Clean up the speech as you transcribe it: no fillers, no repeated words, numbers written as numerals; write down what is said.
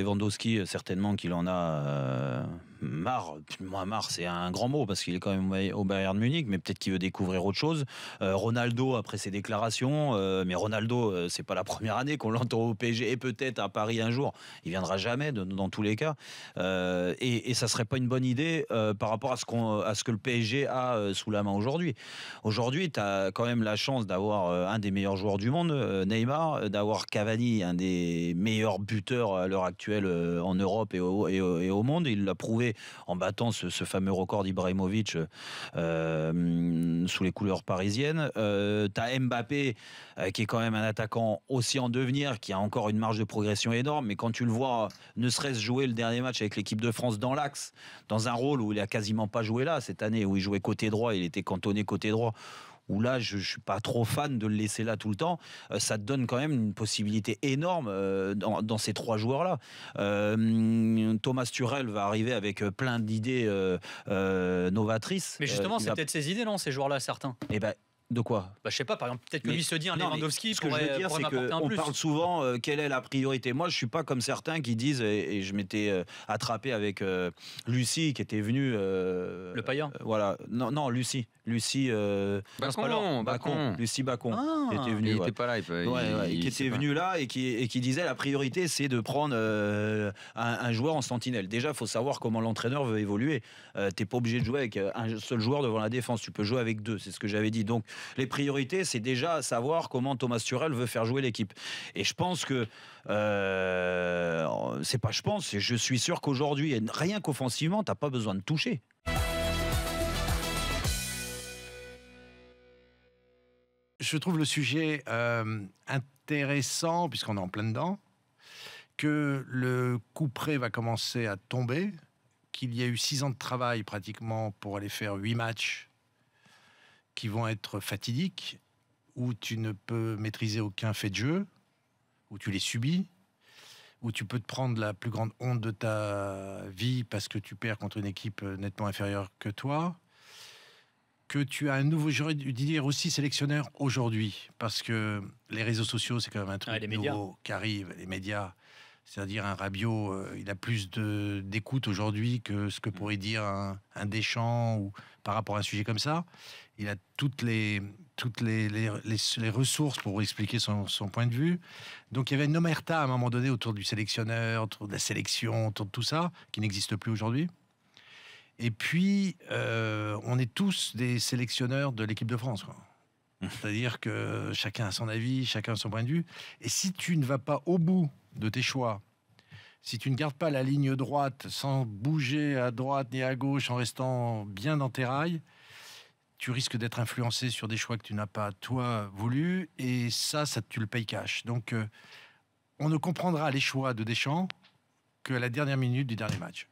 Lewandowski, certainement qu'il en a marre. Moi, marre, c'est un grand mot parce qu'il est quand même au Bayern Munich, mais peut-être qu'il veut découvrir autre chose. Ronaldo, après ses déclarations, mais Ronaldo, c'est pas la première année qu'on l'entend au PSG et peut-être à Paris un jour. Il viendra jamais, dans tous les cas. Et ça serait pas une bonne idée par rapport à ce que le PSG a sous la main aujourd'hui. Aujourd'hui, tu as quand même la chance d'avoir un des meilleurs joueurs du monde, Neymar, d'avoir Cavani, un des meilleurs buteurs à l'heure actuelle en Europe et au monde. Il l'a prouvé en battant ce fameux record d'Ibrahimovic sous les couleurs parisiennes. T'as Mbappé qui est quand même un attaquant aussi en devenir, qui a encore une marge de progression énorme, mais quand tu le vois ne serait-ce jouer le dernier match avec l'équipe de France dans l'axe, dans un rôle où il a quasiment pas joué là cette année, où il jouait côté droit, il était cantonné côté droit, où là je suis pas trop fan de le laisser là tout le temps, ça te donne quand même une possibilité énorme dans ces trois joueurs là. Thomas Tuchel va arriver avec plein d'idées novatrices, mais justement c'est peut-être ces idées, non, ces joueurs là certains. Et ben de quoi? Je sais pas, par exemple, peut-être que lui se dit un Lewandowski pourrait m'apporter un plus. On parle souvent quelle est la priorité. Moi, je suis pas comme certains qui disent, et je m'étais attrapé avec Lucie qui était venue. Le païen. Voilà. Non, Lucie. Lucie Bacon. Lucie Bacon. Qui était venue. Il n'était pas là. Qui était venu là et qui disait la priorité, c'est de prendre un joueur en sentinelle. Déjà, il faut savoir comment l'entraîneur veut évoluer. T'es pas obligé de jouer avec un seul joueur devant la défense. Tu peux jouer avec deux. C'est ce que j'avais dit. Donc, les priorités, c'est déjà savoir comment Thomas Tuchel veut faire jouer l'équipe. Et je pense que je suis sûr qu'aujourd'hui, rien qu'offensivement, t'as pas besoin de toucher. Je trouve le sujet intéressant, puisqu'on est en plein dedans, que le couperet va commencer à tomber, qu'il y a eu 6 ans de travail pratiquement pour aller faire 8 matchs qui vont être fatidiques, où tu ne peux maîtriser aucun fait de jeu, où tu les subis, où tu peux te prendre la plus grande honte de ta vie parce que tu perds contre une équipe nettement inférieure que toi, que tu as un nouveau, j'aurais dû dire aussi sélectionneur aujourd'hui, parce que les réseaux sociaux, c'est quand même un truc nouveau qui arrive, les médias. C'est-à-dire un Rabiot, il a plus d'écoute aujourd'hui que ce que pourrait dire un Deschamps ou par rapport à un sujet comme ça. Il a toutes les ressources pour expliquer son point de vue. Donc il y avait une omerta à un moment donné autour du sélectionneur, autour de la sélection, autour de tout ça, qui n'existe plus aujourd'hui. Et puis, on est tous des sélectionneurs de l'équipe de France, quoi. C'est-à-dire que chacun a son avis, chacun a son point de vue. Et si tu ne vas pas au bout de tes choix, si tu ne gardes pas la ligne droite sans bouger à droite ni à gauche, en restant bien dans tes rails, tu risques d'être influencé sur des choix que tu n'as pas, toi, voulu. Et ça tu le payes cash. Donc, on ne comprendra les choix de Deschamps qu'à la dernière minute du dernier match.